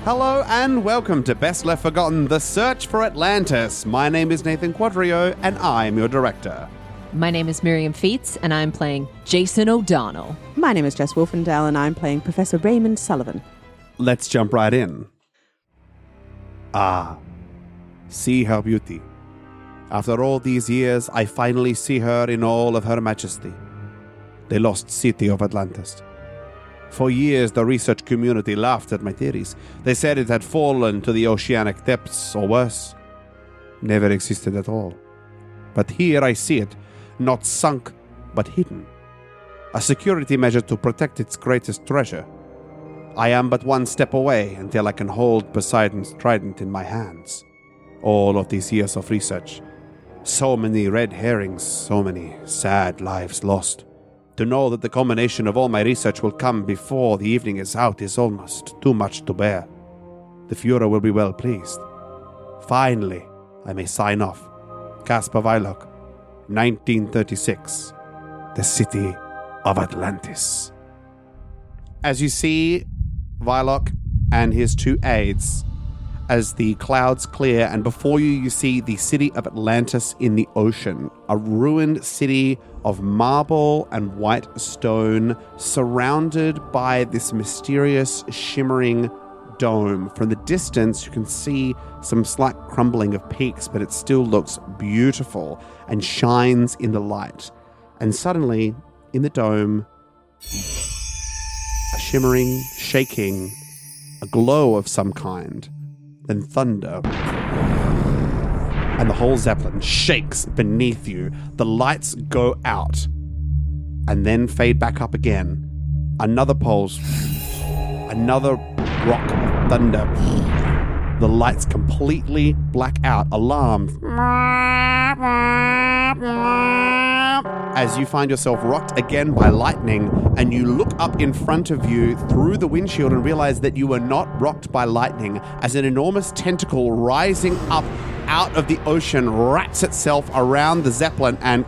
Hello and welcome to Best Left Forgotten, The Search for Atlantis. My name is Nathan Quadrio and I'm your director. My name is Miriam Feats and I'm playing Jason O'Donnell. My name is Jess Wolfendale and I'm playing Professor Raymond Sullivan. Let's jump right in. Ah, see her beauty. After all these years, I finally see her in all of her majesty. The lost city of Atlantis. For years, the research community laughed at my theories. They said it had fallen to the oceanic depths, or worse. Never existed at all. But here I see it, not sunk, but hidden. A security measure to protect its greatest treasure. I am but one step away until I can hold Poseidon's trident in my hands. All of these years of research. So many red herrings, so many sad lives lost. To know that the culmination of all my research will come before the evening is out is almost too much to bear. The Führer will be well pleased. Finally, I may sign off. Caspar Weilock, 1936. The city of Atlantis. As you see Weilock and his two aides, as the clouds clear, and before you, you see the city of Atlantis in the ocean, a ruined city of marble and white stone, surrounded by this mysterious, shimmering dome. From the distance, you can see some slight crumbling of peaks, but it still looks beautiful and shines in the light. And suddenly, in the dome, a shimmering, shaking, a glow of some kind, then thunder. And the whole Zeppelin shakes beneath you. The lights go out and then fade back up again. Another pulse. Another rock of thunder. The lights completely black out. Alarmed. As you find yourself rocked again by lightning, and you look up in front of you through the windshield and realize that you were not rocked by lightning, as an enormous tentacle rising up out of the ocean wraps itself around the Zeppelin and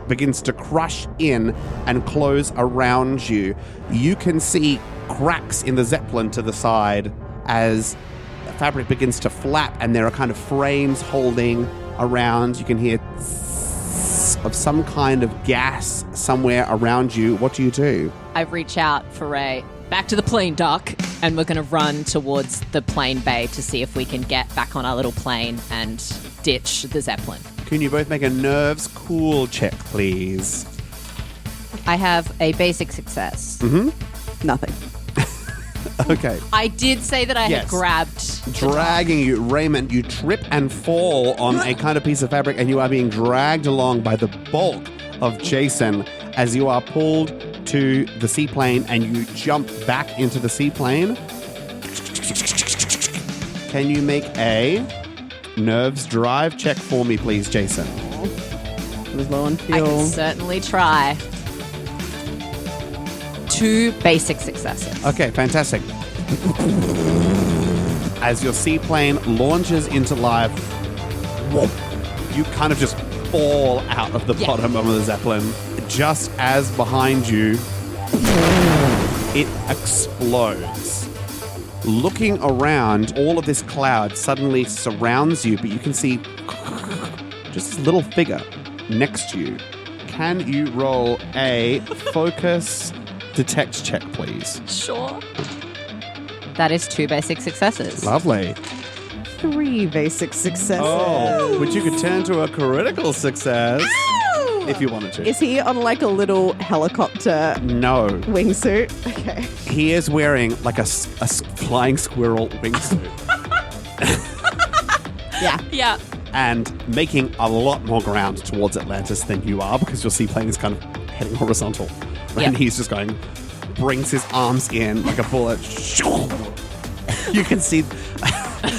begins to crush in and close around you. You can see cracks in the Zeppelin to the side as the fabric begins to flap, and there are kind of frames holding around. You can hear of some kind of gas somewhere around you. What do? I reach out for a back to the plane dock, and we're going to run towards the plane bay to see if we can get back on our little plane and ditch the Zeppelin. Can you both make a nerves cool check, please? I have a basic success. Nothing. Okay. I did say that I had grabbed... Dragging you, Raymond, you trip and fall on a kind of piece of fabric, and you are being dragged along by the bulk of Jason as you are pulled to the seaplane, and you jump back into the seaplane. Can you make a nerves drive check for me, please, Jason? It was low on fuel. I can certainly try. 2 basic successes. Okay, fantastic. As your seaplane launches into life, you kind of just fall out of the bottom of the Zeppelin. Just as behind you, it explodes. Looking around, all of this cloud suddenly surrounds you, but you can see just this little figure next to you. Can you roll a focus detect check, please? Sure. That is 2 basic successes. Lovely. 3 basic successes. Oh, which you could turn to a critical success if you wanted to. Is he on like a little helicopter No. wingsuit? Okay. He is wearing like a flying squirrel wingsuit Yeah. and making a lot more ground towards Atlantis than you are, because your seaplane is kind of heading horizontal. And he's just going, brings his arms in like a bullet. You can see...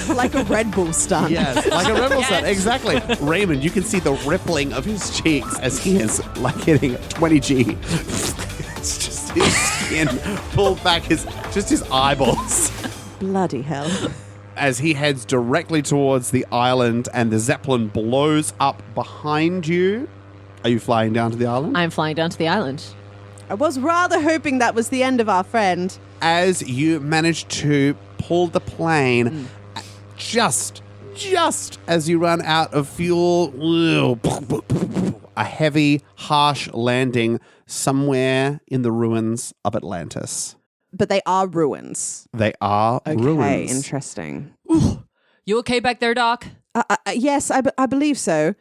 Like a Red Bull stunt. Yes, like a Red Bull stunt. Exactly. Raymond, you can see the rippling of his cheeks as he is like hitting 20G. It's just his skin pulled back, his eyeballs. Bloody hell. As he heads directly towards the island and the Zeppelin blows up behind you. Are you flying down to the island? I'm flying down to the island. I was rather hoping that was the end of our friend. As you manage to pull the plane, just as you run out of fuel, a heavy, harsh landing somewhere in the ruins of Atlantis. But they are ruins. They are Okay, ruins. interesting. You okay back there, Doc? Yes, I believe so.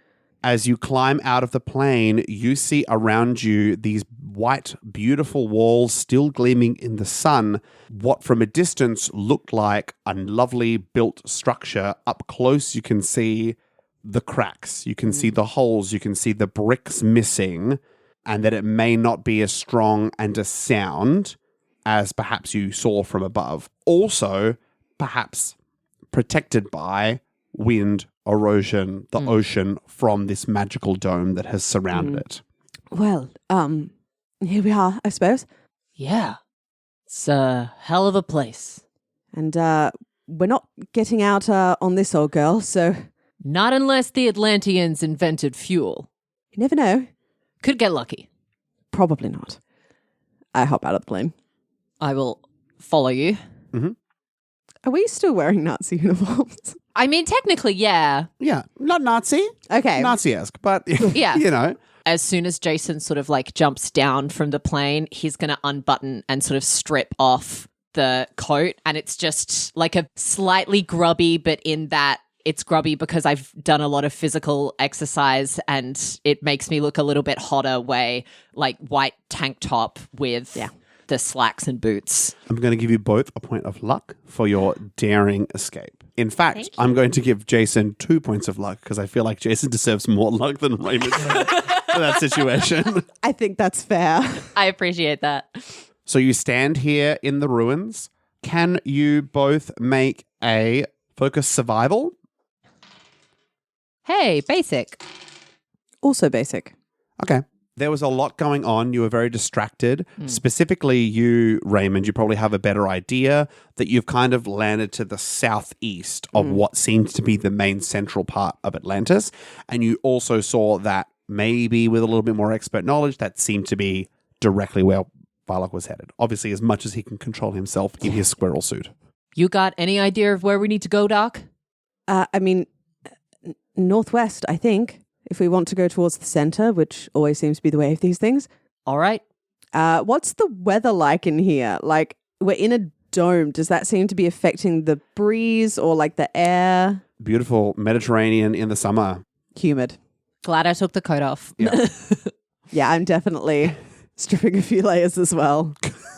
As you climb out of the plane, you see around you these white, beautiful walls still gleaming in the sun. What from a distance looked like a lovely built structure. Up close, you can see the cracks. You can see the holes. You can see the bricks missing, and that it may not be as strong and as sound as perhaps you saw from above. Also, perhaps protected by wind, erosion, the ocean from this magical dome that has surrounded it. Well, here we are, I suppose. Yeah. It's a hell of a place. And we're not getting out on this old girl, so Not unless the Atlanteans invented fuel. you never know. Could get lucky. Probably not. I hop out of the plane. I will follow you. Are we still wearing Nazi uniforms? I mean, technically, yeah. Yeah, not Nazi. Okay. Nazi-esque, but Yeah. you know. As soon as Jason sort of like jumps down from the plane, he's going to unbutton and sort of strip off the coat. And it's just like a slightly grubby, but in that it's grubby because I've done a lot of physical exercise and it makes me look a little bit hotter way, like white tank top with the slacks and boots. I'm going to give you both a point of luck for your daring escape. In fact, I'm going to give Jason 2 points of luck because I feel like Jason deserves more luck than Raymond for that situation. I think that's fair. I appreciate that. So you stand here in the ruins. Can you both make a focus survival? Hey, basic. Also basic. Okay. There was a lot going on. You were very distracted. Specifically, you, Raymond, you probably have a better idea that you've kind of landed to the southeast of what seems to be the main central part of Atlantis. And you also saw that maybe with a little bit more expert knowledge, that seemed to be directly where Varlock was headed. Obviously, as much as he can control himself in his squirrel suit. You got any idea of where we need to go, Doc? I mean, northwest, I think. If we want to go towards the center, which always seems to be the way of these things. All right. What's the weather like in here? Like, we're in a dome. Does that seem to be affecting the breeze or like the air? Beautiful Mediterranean in the summer. Humid. Glad I took the coat off. Yeah. Yeah, I'm definitely stripping a few layers as well.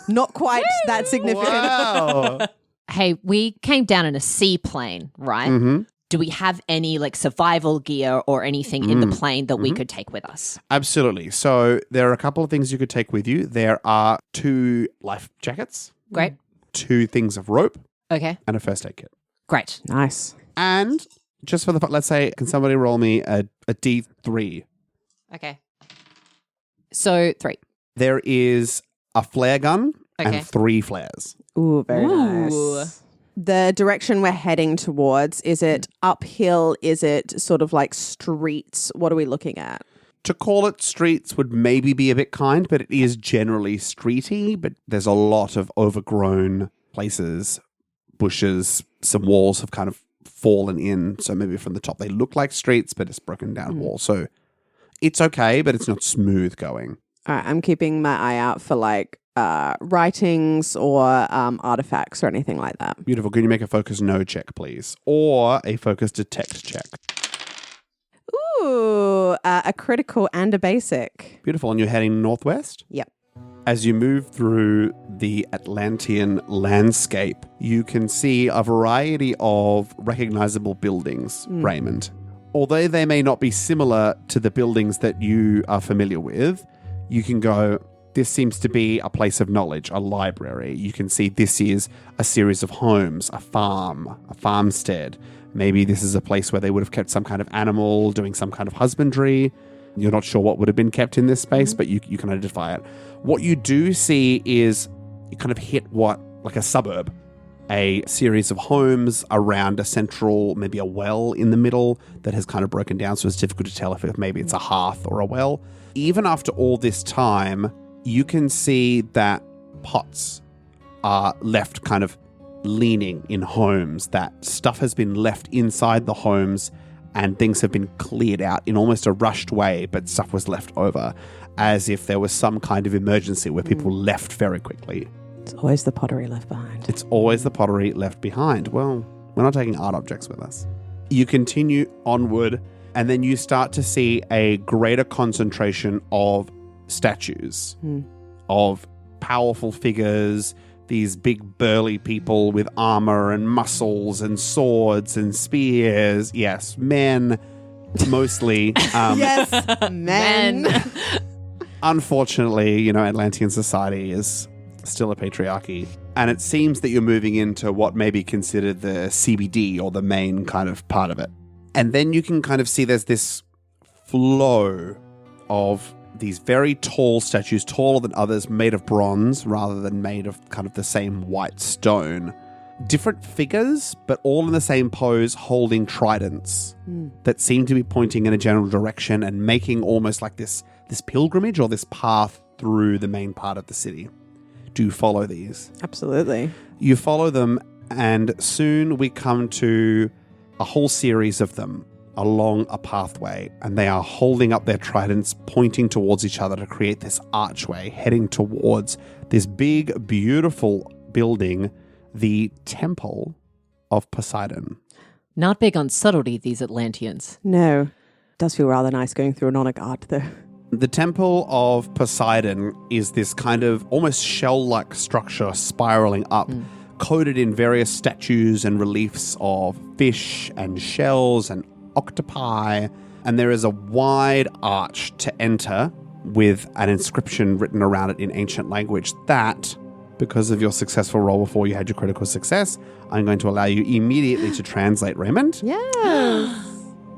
Not quite that significant. Wow. Hey, we came down in a seaplane, right? Mm-hmm. Do we have any like survival gear or anything in the plane that we could take with us? Absolutely. So there are a couple of things you could take with you. There are 2 life jackets, Great. 2 things of rope, Okay. and a first aid kit. Great. Nice. And just for the let's say, can somebody roll me a D3? Okay. So 3. There is a flare gun Okay. and 3 flares. Ooh, very Ooh. nice. The direction we're heading towards, is it uphill? Is it sort of like streets? What are we looking at? To call it streets would maybe be a bit kind, but it is generally streety, but there's a lot of overgrown places, bushes, some walls have kind of fallen in, so maybe from the top they look like streets, but it's broken down wall. So it's okay, but it's not smooth going. All right, I'm keeping my eye out for like writings or artifacts or anything like that. Beautiful. Can you make a focus no check, please? Or a focus detect check. Ooh, a critical and a basic. Beautiful. And you're heading northwest? Yep. As you move through the Atlantean landscape, you can see a variety of recognizable buildings, Raymond. Although they may not be similar to the buildings that you are familiar with, you can go, this seems to be a place of knowledge, a library. You can see this is a series of homes, a farm, a farmstead. Maybe this is a place where they would have kept some kind of animal, doing some kind of husbandry. You're not sure what would have been kept in this space, but you can identify it. What you do see is you kind of hit like a suburb, a series of homes around a central, maybe a well in the middle that has kind of broken down, so it's difficult to tell if maybe it's a hearth or a well. Even after all this time, you can see that pots are left kind of leaning in homes, that stuff has been left inside the homes and things have been cleared out in almost a rushed way, but stuff was left over as if there was some kind of emergency where people left very quickly. It's always the pottery left behind. It's always the pottery left behind. Well, we're not taking art objects with us. You continue onward, and then you start to see a greater concentration of statues, of powerful figures, these big burly people with armor and muscles and swords and spears. Yes, men, mostly. Yes, men. Unfortunately, Atlantean society is still a patriarchy. And it seems that you're moving into what may be considered the CBD, or the main kind of part of it. And then you can kind of see there's this flow of these very tall statues, taller than others, made of bronze rather than made of kind of the same white stone. Different figures, but all in the same pose, holding tridents that seem to be pointing in a general direction and making almost like this pilgrimage or this path through the main part of the city. Do you follow these? Absolutely. You follow them, and soon we come to a whole series of them along a pathway, and they are holding up their tridents, pointing towards each other to create this archway, heading towards this big, beautiful building, the Temple of Poseidon. Not big on subtlety, these Atlanteans. No. Does feel rather nice going through an Onic art, though. The Temple of Poseidon is this kind of almost shell-like structure spiraling up, coated in various statues and reliefs of fish and shells and octopi, and there is a wide arch to enter with an inscription written around it in ancient language that, because of your successful roll before you had your critical success, I'm going to allow you immediately to translate, Raymond. Yes.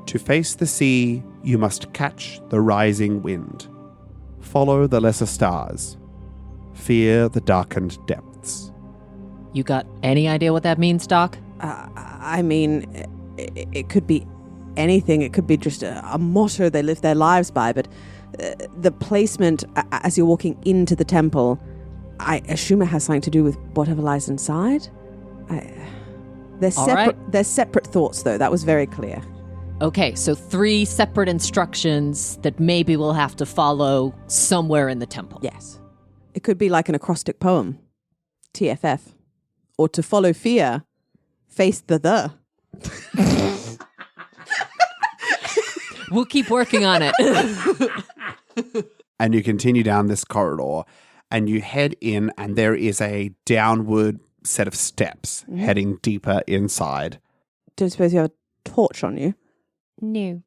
To face the sea, you must catch the rising wind. Follow the lesser stars. Fear the darkened depths. You got any idea what that means, Doc? I mean, it could be anything. It could be just a motto they live their lives by, but the placement as you're walking into the temple, I assume it has something to do with whatever lies inside. They're separate thoughts, though. That was very clear. Okay, so 3 separate instructions that maybe we'll have to follow somewhere in the temple. Yes. It could be like an acrostic poem. TFF. Or to follow fear, face the. We'll keep working on it. And you continue down this corridor, and you head in, and there is a downward set of steps heading deeper inside. Don't suppose you have a torch on you? No.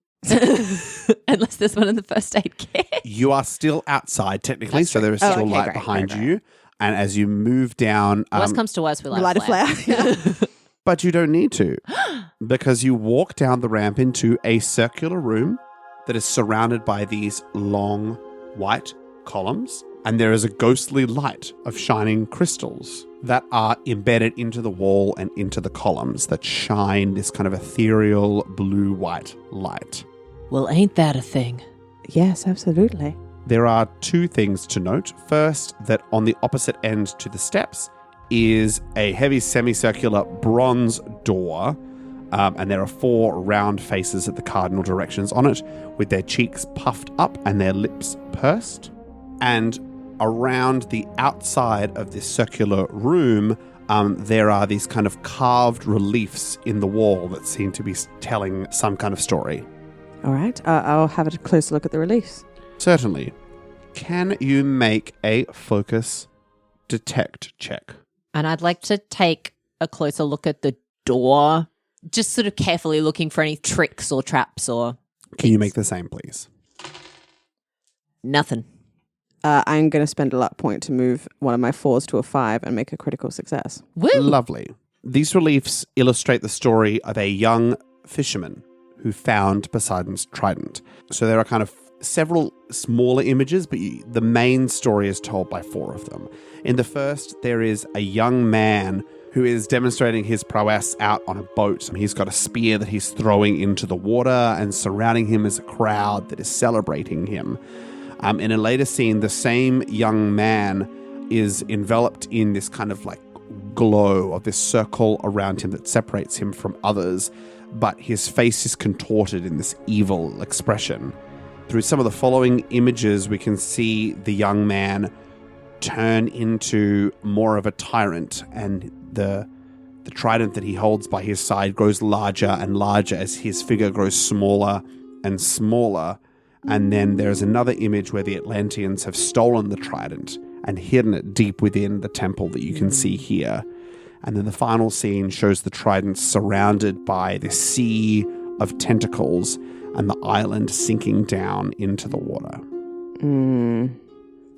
Unless there's one in the first aid kit. You are still outside, technically, That's so there is true. still Okay, light great, behind great. you. And as you move down... Worst comes to worst, we Light a flare. But you don't need to, because you walk down the ramp into a circular room that is surrounded by these long white columns, and there is a ghostly light of shining crystals that are embedded into the wall and into the columns that shine this kind of ethereal blue-white light. Well, ain't that a thing? Yes, absolutely. There are 2 things to note. First, that on the opposite end to the steps is a heavy semicircular bronze door, and there are 4 round faces at the cardinal directions on it, with their cheeks puffed up and their lips pursed. And around the outside of this circular room, there are these kind of carved reliefs in the wall that seem to be telling some kind of story. All right. I'll have a closer look at the reliefs. Certainly. Can you make a focus detect check? And I'd like to take a closer look at the door, just sort of carefully looking for any tricks or traps or... Can you make the same, please? Nothing. I'm going to spend a luck point to move one of my 4s to a 5 and make a critical success. Woo! Lovely. These reliefs illustrate the story of a young fisherman who found Poseidon's trident. So there are kind of several smaller images, but the main story is told by 4 of them. In the first, there is a young man who is demonstrating his prowess out on a boat. He's got a spear that he's throwing into the water, and surrounding him is a crowd that is celebrating him. In a later scene, the same young man is enveloped in this kind of like glow of this circle around him that separates him from others, but his face is contorted in this evil expression. Through some of the following images, we can see the young man turn into more of a tyrant, and the trident that he holds by his side grows larger and larger as his figure grows smaller and smaller. And then there's another image where the Atlanteans have stolen the trident and hidden it deep within the temple that you can see here. And then the final scene shows the trident surrounded by this sea of tentacles and the island sinking down into the water.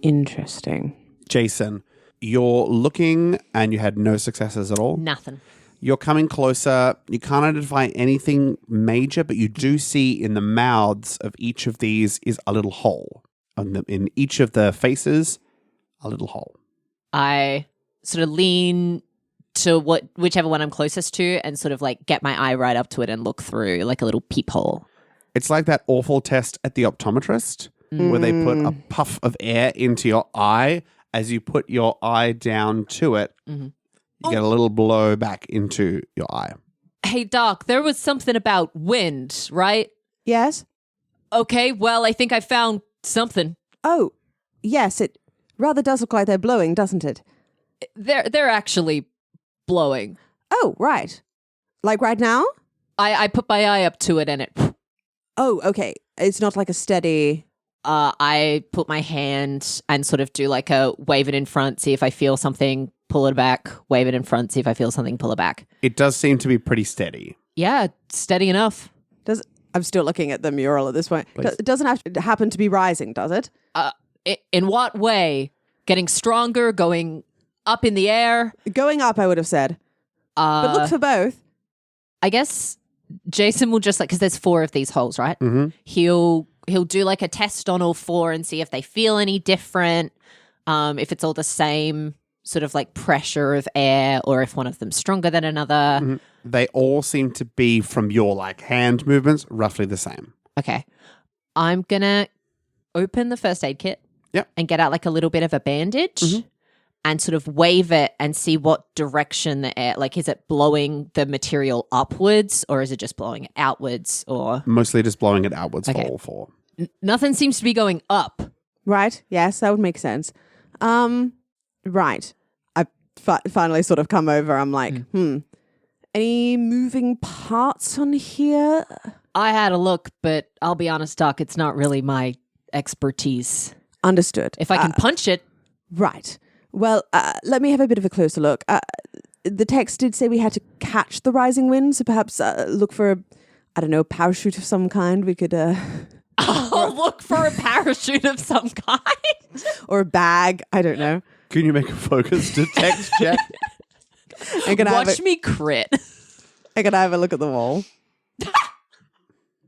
Interesting. Jason, you're looking and you had no successes at all. Nothing. You're coming closer. You can't identify anything major, but you do see in the mouths of each of these is a little hole. In each of the faces, a little hole. I sort of lean to whichever one I'm closest to and sort of like get my eye right up to it and look through like a little peephole. It's like that awful test at the optometrist where they put a puff of air into your eye. As you put your eye down to it, you get a little blow back into your eye. Hey, Doc, there was something about wind, right? Yes? Okay, well, I think I found something. Oh, yes, it rather does look like they're blowing, doesn't it? They're actually blowing. Oh, right. Like right now? I put my eye up to it and it... Oh, okay. It's not like a steady... I put my hand and sort of do like a wave it in front, see if I feel something, pull it back, wave it in front, see if I feel something, pull it back. It does seem to be pretty steady. Yeah, steady enough. I'm still looking at the mural at this point. It doesn't have to happen to be rising, does it? In what way? Getting stronger, going up in the air? Going up, I would have said. But look for both. I guess Jason will just like, because there's 4 of these holes, right? Mm-hmm. He'll do like a test on all 4 and see if they feel any different, if it's all the same sort of like pressure of air or if one of them's stronger than another. Mm-hmm. They all seem to be, from your like hand movements, roughly the same. Okay. I'm going to open the first aid kit and get out like a little bit of a bandage and sort of wave it and see what direction the air, like is it blowing the material upwards or is it just blowing it outwards or? Mostly just blowing it outwards for all 4. Nothing seems to be going up. Right. Yes, that would make sense. Right. I finally sort of come over. I'm like, any moving parts on here? I had a look, but I'll be honest, Doc, it's not really my expertise. Understood. If I can punch it. Right. Well, let me have a bit of a closer look. The text did say we had to catch the rising wind, so perhaps look for a parachute of some kind. We could... I'll look for a parachute of some kind. Or a bag. I don't know. Can you make a focus detect check? Watch me crit. I'm going to have a look at the wall.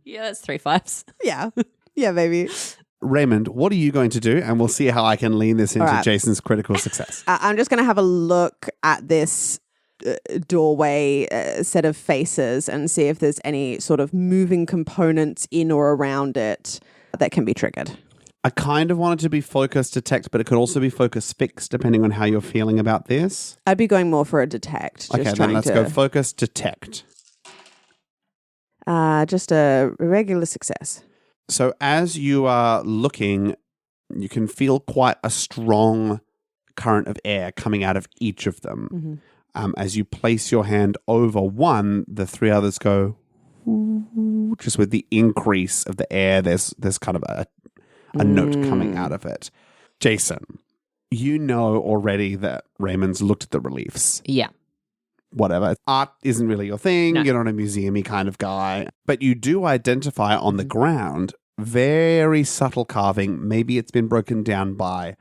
Yeah, that's 3 5s. Yeah. Yeah, maybe. Raymond, what are you going to do? And we'll see how I can lean this into Jason's critical success. I'm just going to have a look at this doorway set of faces and see if there's any sort of moving components in or around it that can be triggered. I kind of want it to be focus detect, but it could also be focus fix depending on how you're feeling about this. I'd be going more for a detect. Okay, then let's go focus detect. Just a regular success. So as you are looking, you can feel quite a strong current of air coming out of each of them. As you place your hand over one, the 3 others go just with the increase of the air. There's kind of a note coming out of it. Jason, you know already that Raymond's looked at the reliefs. Yeah. Whatever. Art isn't really your thing. No. You're not a museum-y kind of guy. But you do identify on the ground very subtle carving. Maybe it's been broken down by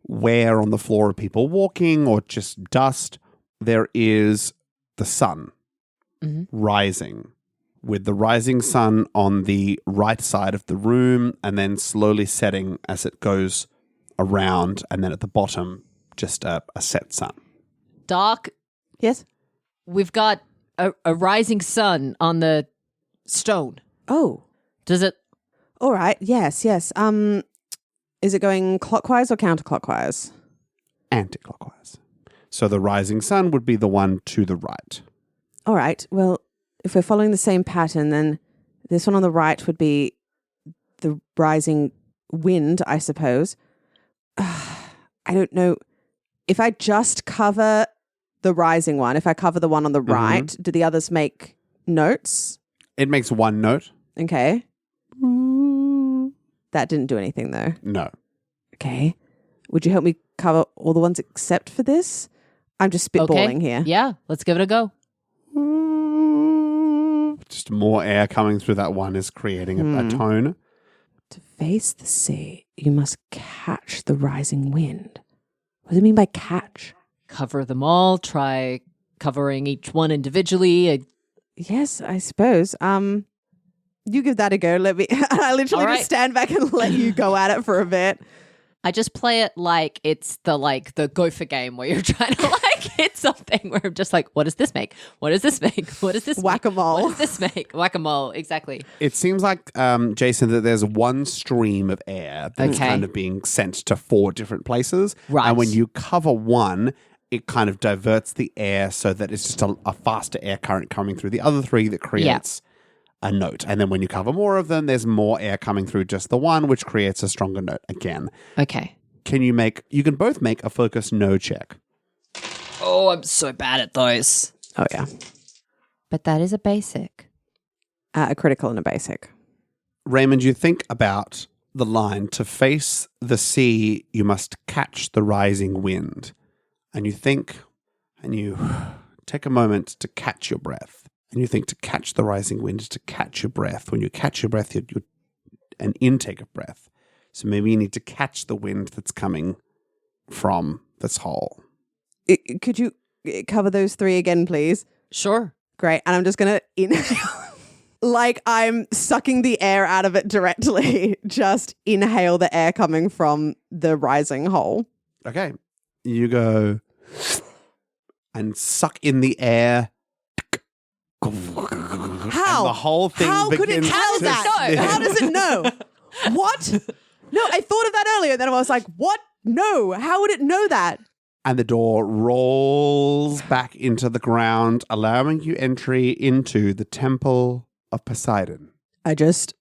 wear on the floor of people walking or just dust. There is the sun rising, with the rising sun on the right side of the room and then slowly setting as it goes around, and then at the bottom, just a set sun. Doc? Yes? We've got a rising sun on the stone. Oh. Does it? All right. Yes. Is it going clockwise or counterclockwise? Anti-clockwise. So the rising sun would be the one to the right. All right. Well, if we're following the same pattern, then this one on the right would be the rising wind, I suppose. I don't know. If I just cover the rising one, if I cover the one on the right, do the others make notes? It makes one note. Okay. That didn't do anything, though. No. Okay. Would you help me cover all the ones except for this? I'm just spitballing here. Yeah, let's give it a go. Just more air coming through that one is creating a tone. To face the sea, you must catch the rising wind. What does it mean by catch? Cover them all. Try covering each one individually. Yes, I suppose. You give that a go. Let me. I literally just stand back and let you go at it for a bit. I just play it like it's the gopher game where you're trying to hit something where I'm just like, what does this make? What does this make? What does this Whack-a-mole. What does this make? Whack-a-mole, exactly. It seems like, Jason, that there's one stream of air that's kind of being sent to 4 different places. Right. And when you cover one, it kind of diverts the air so that it's just a faster air current coming through the other 3 that creates a note. And then when you cover more of them, there's more air coming through just the one, which creates a stronger note again. Okay. You can both make a focus no check. Oh, I'm so bad at those. Oh, yeah. But that is a basic. A critical and a basic. Raymond, you think about the line, to face the sea, you must catch the rising wind. And you think, and you take a moment to catch your breath. And you think to catch the rising wind is to catch your breath. When you catch your breath, you're an intake of breath. So maybe you need to catch the wind that's coming from this hole. Could you cover those 3 again, please? Sure. Great. And I'm just going to inhale. Like I'm sucking the air out of it directly. Just inhale the air coming from the rising hole. Okay. You go and suck in the air. How? And the whole thing How could it begins tell to that? spin. How does it know? What? No, I thought of that earlier. Then I was like, what? No. How would it know that? And the door rolls back into the ground, allowing you entry into the Temple of Poseidon. I just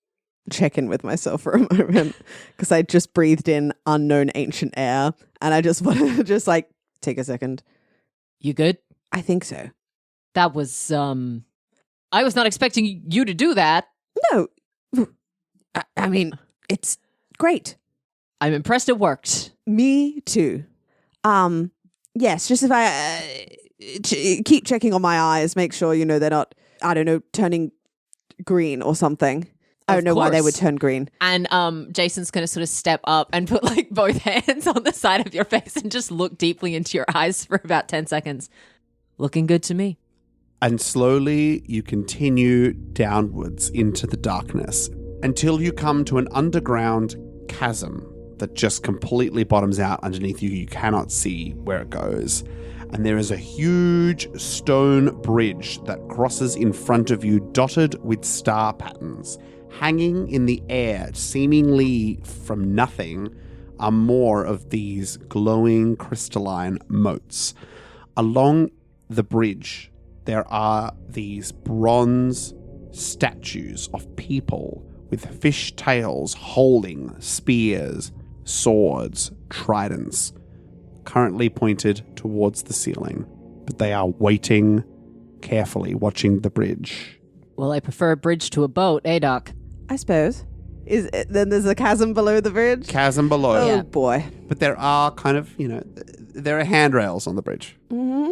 check in with myself for a moment because I just breathed in unknown ancient air and I just want to just like take a second. You good? I think so. That was, I was not expecting you to do that. No. I mean, it's great. I'm impressed it worked. Me too. Yes, just if I keep checking on my eyes, make sure, they're not, I don't know, turning green or something. I don't know why they would turn green. And Jason's going to sort of step up and put like both hands on the side of your face and just look deeply into your eyes for about 10 seconds. Looking good to me. And slowly you continue downwards into the darkness until you come to an underground chasm that just completely bottoms out underneath you. You cannot see where it goes. And there is a huge stone bridge that crosses in front of you, dotted with star patterns. Hanging in the air, seemingly from nothing, are more of these glowing crystalline motes. Along the bridge, there are these bronze statues of people with fish tails holding spears, swords, tridents, currently pointed towards the ceiling. But they are waiting carefully, watching the bridge. Well, I prefer a bridge to a boat, eh, Doc? I suppose. Then there's a chasm below the bridge? Chasm below. Oh, boy. But there are kind of, there are handrails on the bridge. Mm-hmm.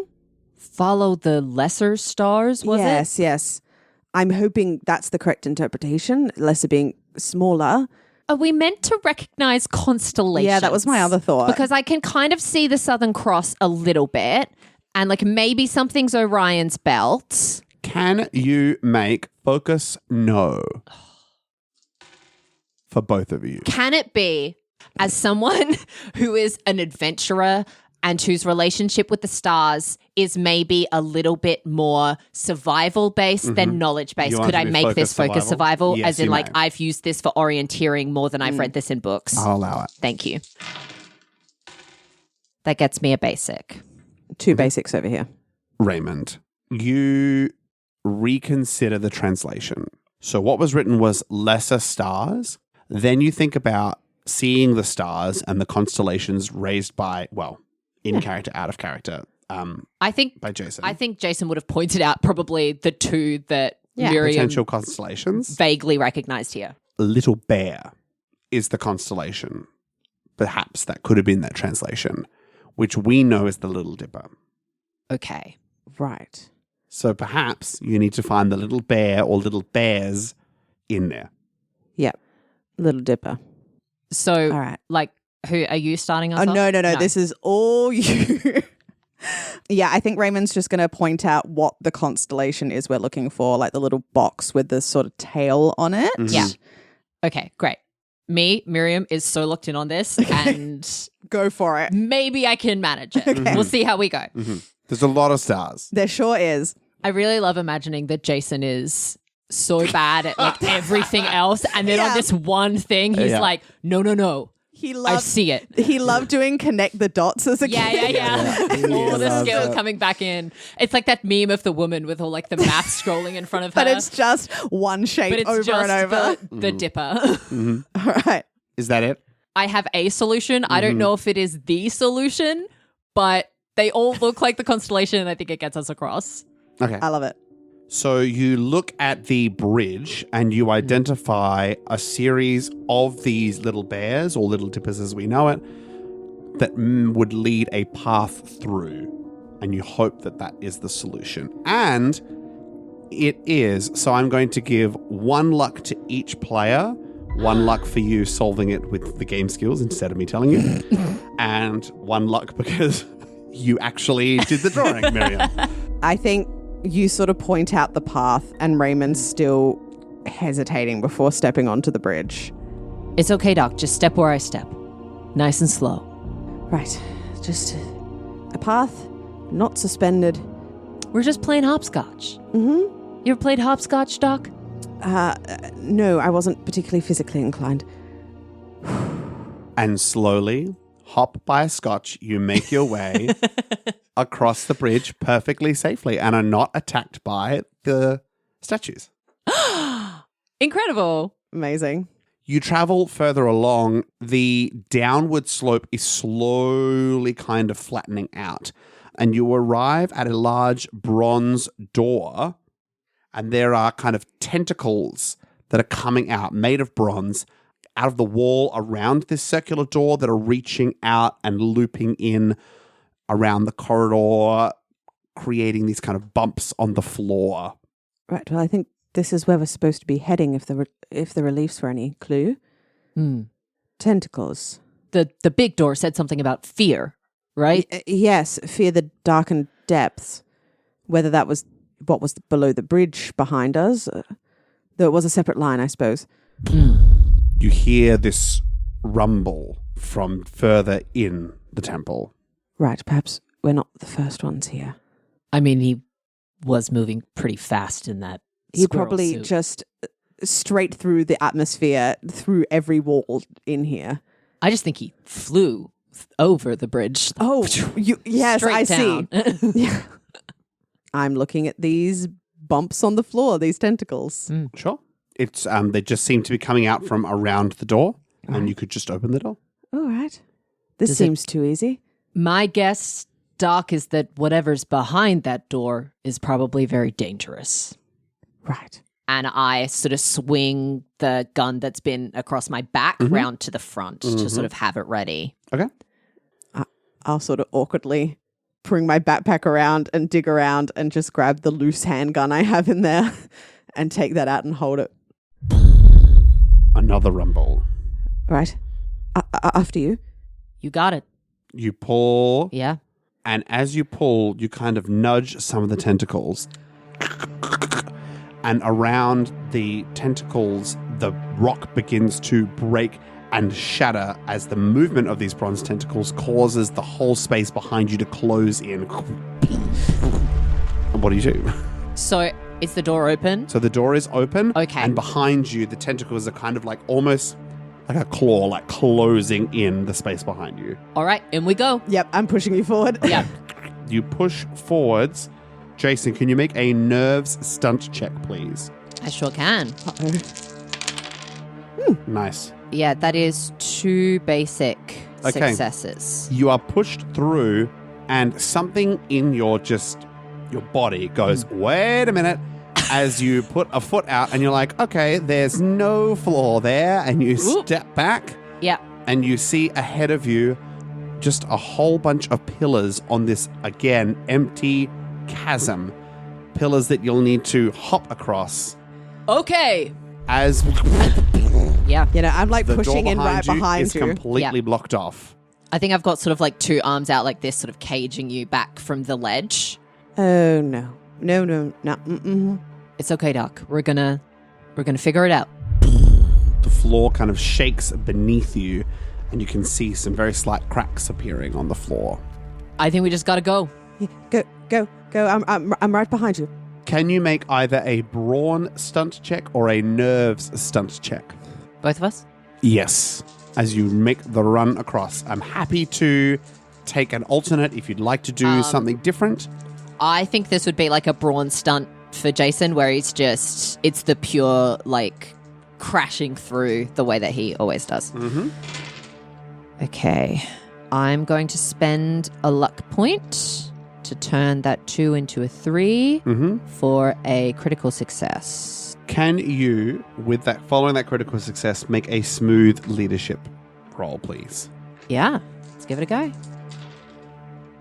Follow the lesser stars, was it? Yes. I'm hoping that's the correct interpretation, lesser being smaller. Are we meant to recognize constellations? Yeah, that was my other thought. Because I can kind of see the Southern Cross a little bit, and like maybe something's Orion's belt. Can you make focus no for both of you? Can it be, as someone who is an adventurer and whose relationship with the stars is maybe a little bit more survival based than knowledge based. You want Could it to I be make this focus survival? Yes, As in, you like, may. I've used this for orienteering more than I've read this in books. I'll allow it. Thank you. That gets me a basic. 2 basics over here. Raymond, you reconsider the translation. So what was written was lesser stars. Then you think about seeing the stars and the constellations raised by, well, in character, out of character, I think by Jason. I think Jason would have pointed out probably the 2 that Miriam Potential constellations. vaguely recognized here. Little Bear is the constellation. Perhaps that could have been that translation, which we know is the Little Dipper. Okay. Right. So perhaps you need to find the little bear or little bears in there. Yep. Little Dipper. So, All right. like, who are you starting us Oh, off? no. This is all you. Yeah, I think Raymond's just going to point out what the constellation is we're looking for, like the little box with the sort of tail on it. Yeah. Okay, great. Miriam, is so locked in on this, and Go for it. maybe I can manage it. We'll see how we go. There's a lot of stars. There sure is. I really love imagining that Jason is so bad at like everything else, and then on this one thing, he's like, no. He I loved see it. He loved doing connect the dots as a kid. Yeah. All the loves skill it. coming back in. It's like that meme of the woman with all like the math scrolling in front of her. But it's just one shape but it's over just and over. the dipper. All right. Is that it? I have a solution. I don't know if it is the solution, but they all look like the constellation, and I think it gets us across. Okay. I love it. So you look at the bridge and you identify a series of these little bears or little dippers as we know it that would lead a path through. And you hope that that is the solution. And it is. So I'm going to give 1 luck to each player. 1 luck for you solving it with the game skills instead of me telling you. And 1 luck because you actually did the drawing, Miriam. I think you sort of point out the path and Raymond's still hesitating before stepping onto the bridge. It's okay, Doc. Just step where I step. Nice and slow. Right. Just a path, not suspended. We're just playing hopscotch. You ever played hopscotch, Doc? No, I wasn't particularly physically inclined. And slowly, hop by a scotch, you make your way across the bridge perfectly safely and are not attacked by the statues. Incredible. Amazing. You travel further along, the downward slope is slowly kind of flattening out, and you arrive at a large bronze door, and there are kind of tentacles that are coming out, made of bronze, out of the wall around this circular door that are reaching out and looping in around the corridor, creating these kind of bumps on the floor. Right. Well, I think this is where we're supposed to be heading if the reliefs were any clue. Tentacles. The big door said something about fear, right? Yes, fear the darkened depths. Whether that was what was below the bridge behind us. Though it was a separate line, I suppose. You hear this rumble from further in the temple. Right, perhaps we're not the first ones here. I mean, he was moving pretty fast in that He squirrel probably suit. just straight through the atmosphere, through every wall in here. I just think he flew over the bridge. Oh, yes, Straight I down. see. Yeah. I'm looking at these bumps on the floor, these tentacles. Sure. It's they just seem to be coming out from around the door, and you could just open the door. All right. This Does seems too easy. My guess, Doc, is that whatever's behind that door is probably very dangerous. Right. And I sort of swing the gun that's been across my back round to the front to sort of have it ready. Okay. I'll sort of awkwardly bring my backpack around and dig around and just grab the loose handgun I have in there and take that out and hold it. Another rumble. Right. After you. You got it. You pull, Yeah. and as you pull, you kind of nudge some of the tentacles. And around the tentacles, the rock begins to break and shatter as the movement of these bronze tentacles causes the whole space behind you to close in. And what do you do? So is the door open? So the door is open. Okay. And behind you, the tentacles are kind of like almost like a claw, like closing in the space behind you. All right, in we go. Yep, I'm pushing you forward. Yeah. You push forwards. Jason, can you make a nerves stunt check, please? I sure can. Nice. Yeah, that is 2 basic Okay. successes. You are pushed through, and something in your body goes, wait a minute, as you put a foot out, and you're like, okay, there's no floor there, and you step back, Yeah. and you see ahead of you just a whole bunch of pillars on this, again, empty chasm. Pillars that you'll need to hop across Okay. as Yeah. You know, I'm like the door pushing in right behind you behind is you. completely Yeah. blocked off. I think I've got sort of like 2 arms out like this, sort of caging you back from the ledge. Oh, no. No. Mm-mm. It's okay, Doc. We're gonna figure it out. The floor kind of shakes beneath you, and you can see some very slight cracks appearing on the floor. I think we just gotta go. Yeah, go. I'm right behind you. Can you make either a brawn stunt check or a nerves stunt check? Both of us? Yes. As you make the run across. I'm happy to take an alternate if you'd like to do something different. I think this would be like a brawn stunt for Jason, where it's the pure, like, crashing through the way that he always does. Mm-hmm. Okay. I'm going to spend a luck point to turn that 2 into a 3 for a critical success. Can you, following that critical success, make a smooth leadership roll, please? Yeah. Let's give it a go.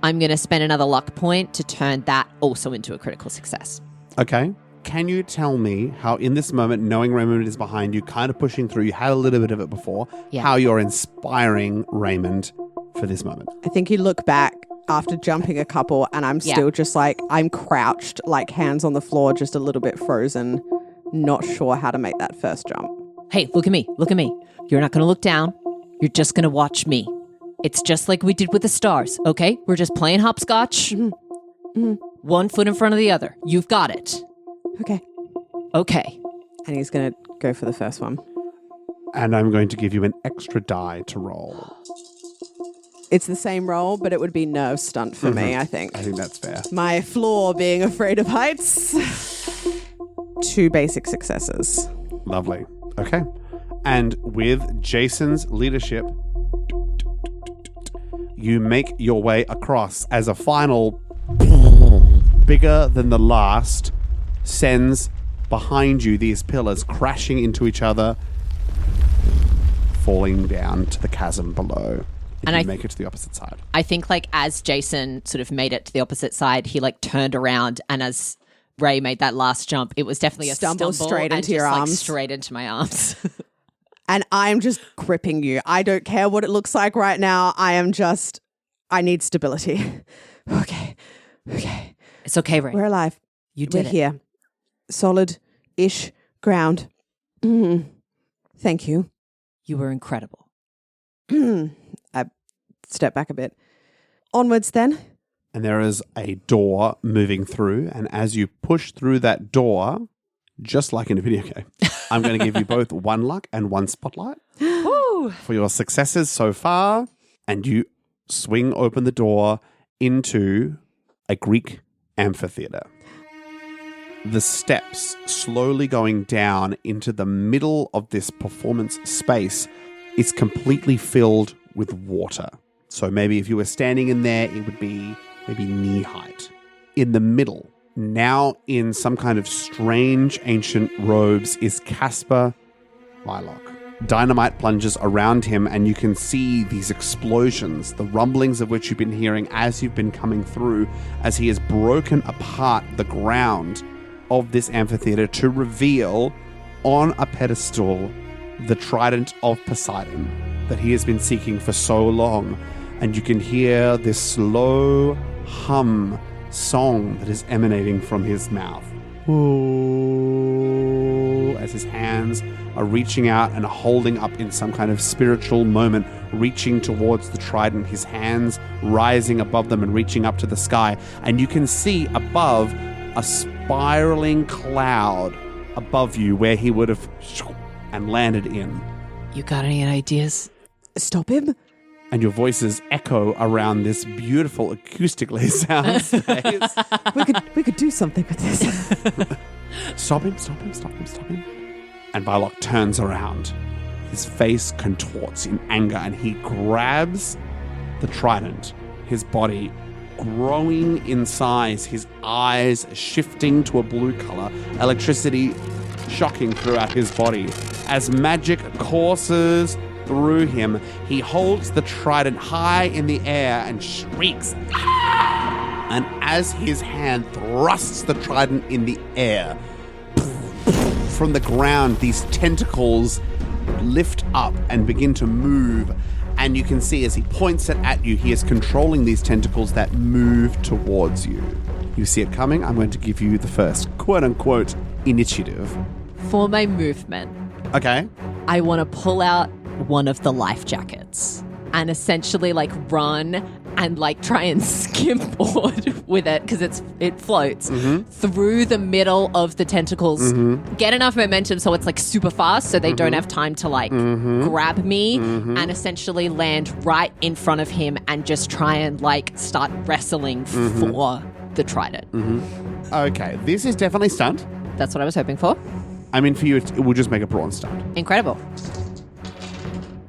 I'm going to spend another luck point to turn that also into a critical success. Okay. Can you tell me how, in this moment, knowing Raymond is behind you, kind of pushing through, you had a little bit of it before, how you're inspiring Raymond for this moment? I think you look back after jumping a couple, and I'm still just like, I'm crouched, like hands on the floor, just a little bit frozen, not sure how to make that first jump. Hey, look at me. Look at me. You're not going to look down. You're just going to watch me. It's just like we did with the stars, okay? We're just playing hopscotch. One foot in front of the other. You've got it. Okay. Okay. And he's going to go for the first one. And I'm going to give you an extra die to roll. It's the same roll, but it would be nerve stunt for me, I think. I think that's fair. My flaw being afraid of heights. 2 basic successes. Lovely. Okay. And with Jason's leadership, you make your way across as a final bigger than the last sends behind you these pillars crashing into each other, falling down to the chasm below. And you make it to the opposite side. I think like as Jason sort of made it to the opposite side, he like turned around, and as Ray made that last jump, it was definitely a stumble straight and into your just, arms. like, straight into my arms. And I'm just gripping you. I don't care what it looks like right now. I need stability. Okay. It's okay, Ray. We're alive. You did We're it. here. Solid-ish ground. Thank you. You were incredible. I step back a bit. Onwards then. And there is a door moving through. And as you push through that door, just like in a video game, I'm going to give you both 1 luck and 1 spotlight for your successes so far. And you swing open the door into a Greek amphitheater. The steps slowly going down into the middle of this performance space is completely filled with water. So maybe if you were standing in there, it would be maybe knee height. In the middle, now in some kind of strange ancient robes, is Caspar Lilac. Dynamite plunges around him, and you can see these explosions, the rumblings of which you've been hearing as you've been coming through, as he has broken apart the ground of this amphitheater to reveal on a pedestal the trident of Poseidon that he has been seeking for so long. And you can hear this slow hum song that is emanating from his mouth. Ooh, as his hands are reaching out and holding up in some kind of spiritual moment, reaching towards the trident, his hands rising above them and reaching up to the sky. And you can see above a spiraling cloud above you where he would have and landed in. You got any ideas? Stop him? And your voices echo around this beautiful acoustically sound space. We could do something with this. Stop him. And Varlock turns around. His face contorts in anger and he grabs the trident, his body growing in size, his eyes shifting to a blue color, electricity shocking throughout his body. As magic courses through him, he holds the trident high in the air and shrieks. And as his hand thrusts the trident in the air, from the ground, these tentacles lift up and begin to move. And you can see as he points it at you, he is controlling these tentacles that move towards you. You see it coming. I'm going to give you the first quote-unquote initiative. For my movement, Okay. I want to pull out one of the life jackets and essentially like run and like try and skimboard with it because it floats through the middle of the tentacles. Get enough momentum so it's like super fast so they don't have time to like grab me and essentially land right in front of him and just try and like start wrestling for the trident. Okay. This is definitely stunt. That's what I was hoping for. I mean, for you, it will just make a brawn stunt. Incredible.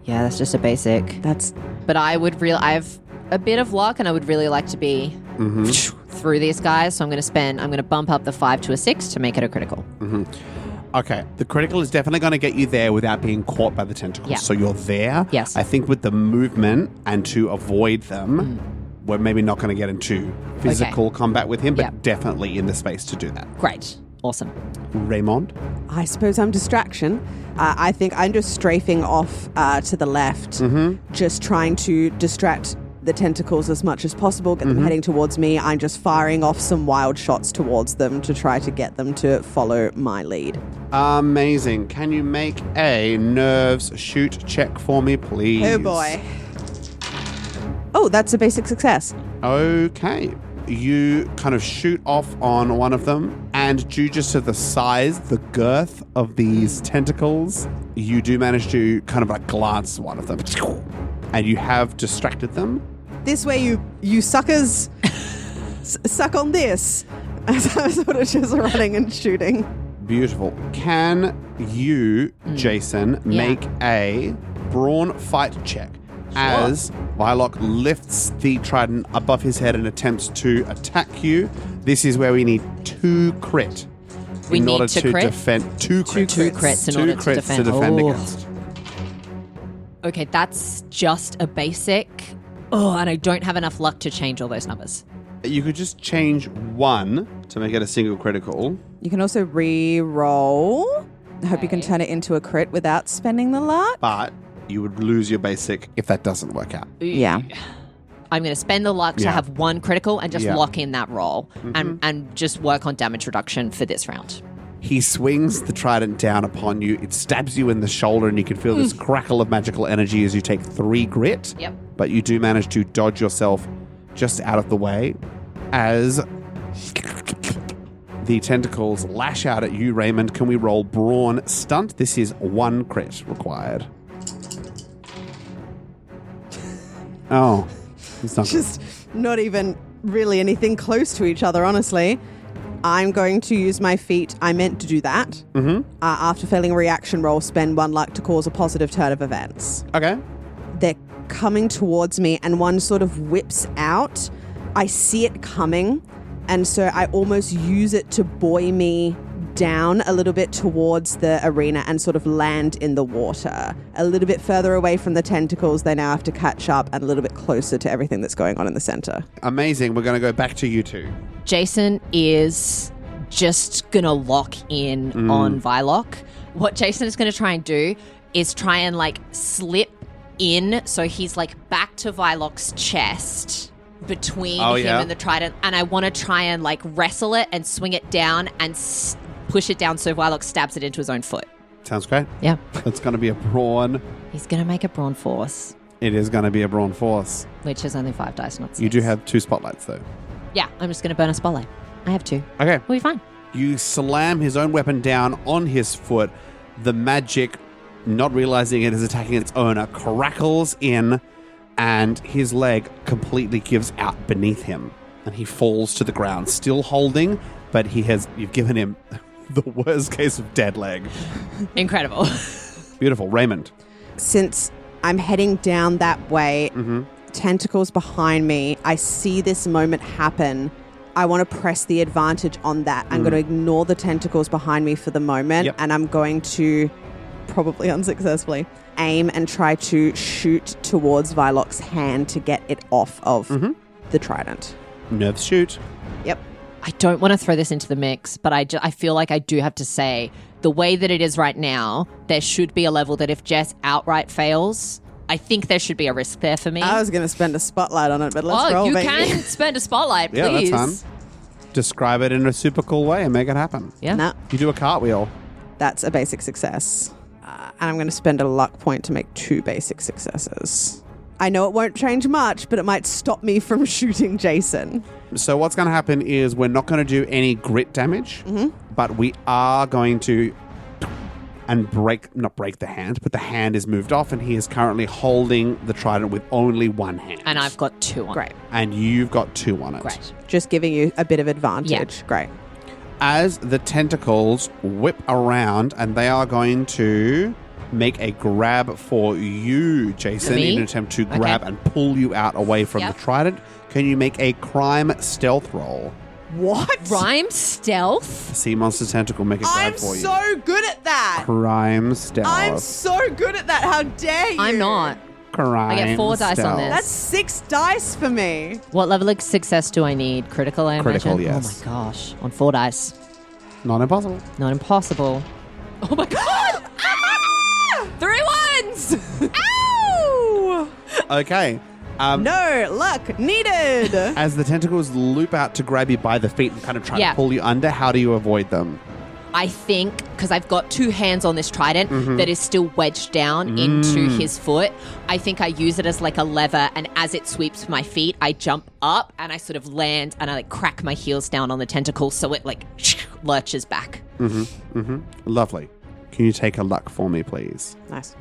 Yeah, that's just a basic. But I have a bit of luck and I would really like to be through these guys. So I'm going to bump up the 5 to a 6 to make it a critical. Okay. The critical is definitely going to get you there without being caught by the tentacles. Yeah. So you're there. Yes. I think with the movement and to avoid them, we're maybe not going to get into physical combat with him, but definitely in the space to do that. Great. Awesome. Raymond? I suppose I'm distraction. I think I'm just strafing off to the left, just trying to distract the tentacles as much as possible, get them heading towards me. I'm just firing off some wild shots towards them to try to get them to follow my lead. Amazing. Can you make a nerves shoot check for me, please? Oh boy. Oh, that's a basic success. Okay. You kind of shoot off on one of them, and due just to the size, the girth of these tentacles, you do manage to kind of like glance one of them, and you have distracted them. This way, you suckers suck on this. As I was sort of just running and shooting. Beautiful. Can you, Jason, make a brawn fight check? As Varlock lifts the trident above his head and attempts to attack you. This is where we need 2 crit. We in need order to crit? defend 2 crits. 2 crits in order to defend. Against. Okay, that's just a basic. Oh, and I don't have enough luck to change all those numbers. You could just change 1 to make it a single critical. You can also re-roll. I hope you can turn it into a crit without spending the luck. But you would lose your basic if that doesn't work out. Yeah. I'm going to spend the luck to have 1 critical and just lock in that roll and just work on damage reduction for this round. He swings the trident down upon you. It stabs you in the shoulder and you can feel this crackle of magical energy as you take 3 grit. Yep. But you do manage to dodge yourself just out of the way as the tentacles lash out at you, Raymond. Can we roll brawn stunt? This is 1 crit required. Oh, it's not Just not even really anything close to each other, honestly. I'm going to use my feat. I meant to do that. After failing a reaction roll, spend 1 luck to cause a positive turn of events. Okay. They're coming towards me and one sort of whips out. I see it coming, and so I almost use it to buoy me down a little bit towards the arena and sort of land in the water. A little bit further away from the tentacles, they now have to catch up, and a little bit closer to everything that's going on in the center. Amazing. We're going to go back to you two. Jason is just going to lock in on Varlock. What Jason is going to try and do is try and like slip in so he's like back to Varlock's chest between him and the trident, and I want to try and like wrestle it and swing it down and push it down so Varlock stabs it into his own foot. Sounds great. Yeah. It's going to be a brawn. He's going to make a brawn force, It is going to be a brawn force. which is only 5 dice, not 6. You do have 2 spotlights, though. Yeah, I'm just going to burn a spotlight. I have 2. Okay. We'll be fine. You slam his own weapon down on his foot. The magic, not realizing it is attacking its owner, crackles in, and his leg completely gives out beneath him. And he falls to the ground, still holding, but you've given him the worst case of dead leg. Incredible. Beautiful. Raymond. Since I'm heading down that way, tentacles behind me, I see this moment happen. I want to press the advantage on that. I'm going to ignore the tentacles behind me for the moment, and I'm going to, probably unsuccessfully, aim and try to shoot towards Vylok's hand to get it off of the trident. Nerves shoot. Yep. I don't want to throw this into the mix, but I feel like I do have to say, the way that it is right now, there should be a level that if Jess outright fails, I think there should be a risk there for me. I was going to spend a spotlight on it, but let's roll, you baby. can spend a spotlight, please. Yeah, that's fun. Describe it in a super cool way and make it happen. Yeah. No, You do a cartwheel. that's a basic success. And I'm going to spend a luck point to make 2 basic successes. I know it won't change much, but it might stop me from shooting Jason. So what's going to happen is we're not going to do any grit damage, but we are going to not break the hand, but the hand is moved off and he is currently holding the trident with only one hand. And I've got 2 on. Great. And you've got 2 on it. Great. Just giving you a bit of advantage. Yeah. Great. As the tentacles whip around and they are going to make a grab for you, Jason, Me? in an attempt to grab and pull you out away from the trident. Can you make a crime stealth roll? What? Rhyme stealth? Sea monster tentacle make a grab I'm for you. so good at that. Crime stealth. I'm so good at that. How dare you? I'm not. Crime I get 4 dice on stealth. this. That's 6 dice for me. What level of success do I need? Critical, I Critical, imagine? yes. Oh my gosh. On 4 dice. Not impossible. Not impossible. Oh my god! 3 ones! Ow! Okay. No luck needed. As the tentacles loop out to grab you by the feet and kind of try to pull you under, how do you avoid them? I think, because I've got 2 hands on this trident that is still wedged down into his foot, I think I use it as like a lever, and as it sweeps my feet, I jump up and I sort of land and I like crack my heels down on the tentacle so it like lurches back. Lovely. Can you take a luck for me, please? Nice.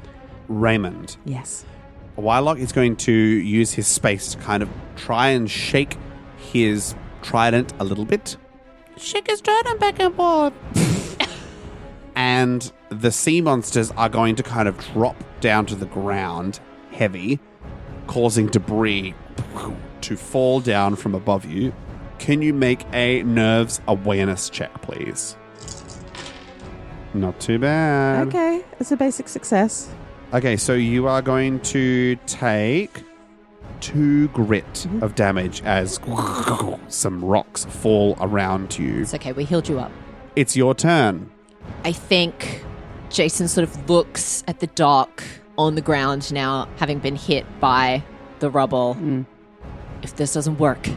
Raymond. Yes. Wylok is going to use his space to kind of try and shake his trident a little bit. Shake his trident back and forth. And the sea monsters are going to kind of drop down to the ground, heavy, causing debris to fall down from above you. Can you make a nerves awareness check, please? Not too bad. Okay. It's a basic success. Okay, so you are going to take 2 grit of damage as some rocks fall around you. It's okay, we healed you up. It's your turn. I think Jason sort of looks at the dock on the ground now, having been hit by the rubble. If this doesn't work,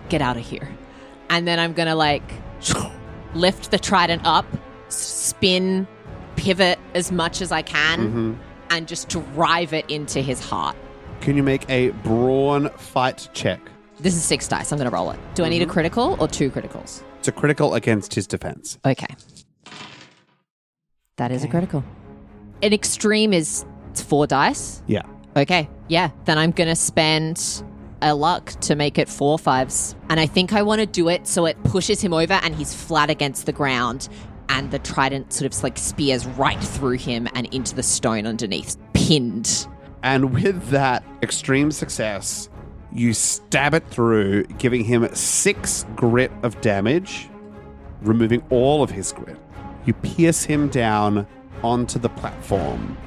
get out of here. And then I'm going to like lift the trident up, spin, pivot as much as I can, and just drive it into his heart. Can you make a brawn fight check? This is 6 dice. I'm going to roll it. Do I need a critical or 2 criticals? It's a critical against his defense. Okay. That is a critical. An extreme is 4 dice. Yeah. Okay. Yeah. Then I'm going to spend a luck to make it 4 5s. And I think I want to do it so it pushes him over and he's flat against the ground. And the trident sort of like spears right through him and into the stone underneath, pinned. And with that extreme success, you stab it through, giving him 6 grit of damage, removing all of his grit. You pierce him down onto the platform.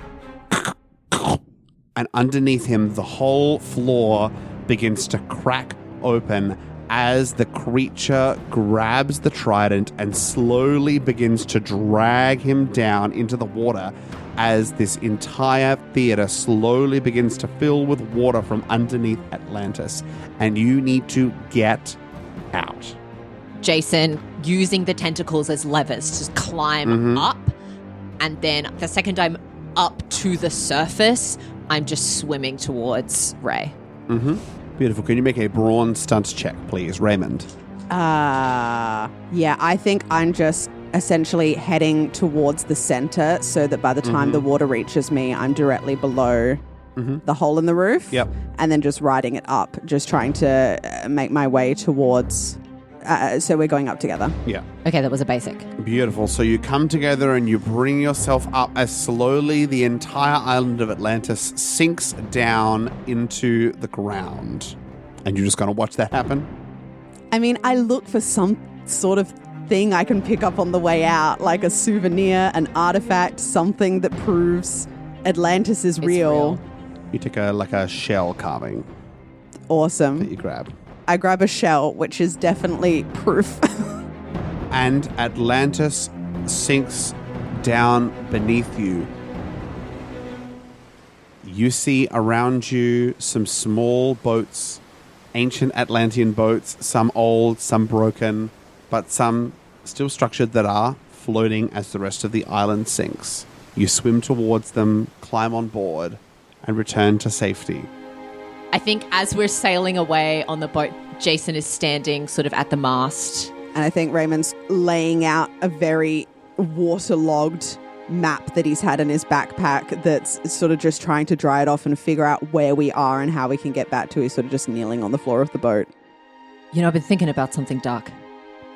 And underneath him, the whole floor begins to crack open as the creature grabs the trident and slowly begins to drag him down into the water as this entire theater slowly begins to fill with water from underneath Atlantis. And you need to get out. Jason, using the tentacles as levers, to just climb up And then the second I'm up to the surface, I'm just swimming towards Ray. Mm-hmm. Beautiful. Can you make a brawn stunt check, please, Raymond? Yeah, I think I'm just essentially heading towards the center so that by the time the water reaches me, I'm directly below the hole in the roof. Yep. And then just riding it up, just trying to make my way towards... so we're going up together. Yeah. Okay, that was a basic. Beautiful. So you come together and you bring yourself up as slowly the entire island of Atlantis sinks down into the ground. And you're just going to watch that happen? I mean, I look for some sort of thing I can pick up on the way out, like a souvenir, an artifact, something that proves Atlantis is real. You take a shell carving Awesome. that you grab. I grab a shell, which is definitely proof. And Atlantis sinks down beneath you. You see around you some small boats, ancient Atlantean boats, some old, some broken, but some still structured that are floating as the rest of the island sinks. You swim towards them, climb on board, and return to safety. I think as we're sailing away on the boat, Jason is standing sort of at the mast. And I think Raymond's laying out a very waterlogged map that he's had in his backpack that's sort of just trying to dry it off and figure out where we are and how we can get back to. He's sort of just kneeling on the floor of the boat. You know, I've been thinking about something, Doc.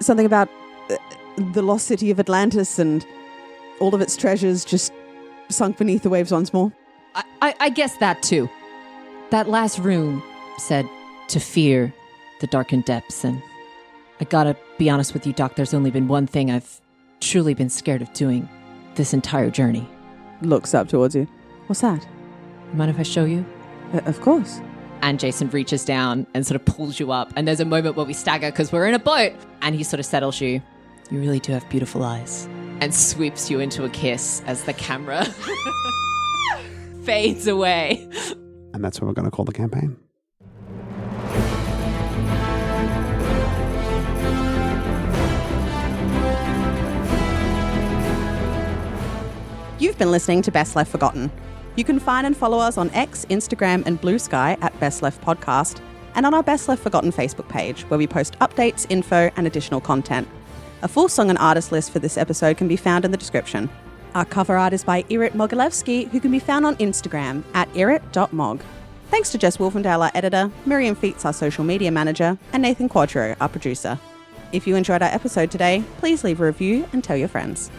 Something about the lost city of Atlantis and all of its treasures just sunk beneath the waves once more. I guess that too. That last room said to fear the darkened depths, and I gotta be honest with you, Doc, there's only been one thing I've truly been scared of doing this entire journey. Looks up towards you. What's that? Mind if I show you? Of course. And Jason reaches down and sort of pulls you up, and there's a moment where we stagger because we're in a boat, and he sort of settles you. You really do have beautiful eyes. And sweeps you into a kiss as the camera fades away. And that's what we're going to call the campaign. You've been listening to Best Left Forgotten. You can find and follow us on X, Instagram, and Blue Sky at Best Left Podcast, and on our Best Left Forgotten Facebook page, where we post updates, info, and additional content. A full song and artist list for this episode can be found in the description. Our cover art is by Irit Mogilevsky, who can be found on Instagram at irit.mog. Thanks to Jess Wolfendale, our editor, Miriam Feats, our social media manager, and Nathan Quadro, our producer. If you enjoyed our episode today, please leave a review and tell your friends.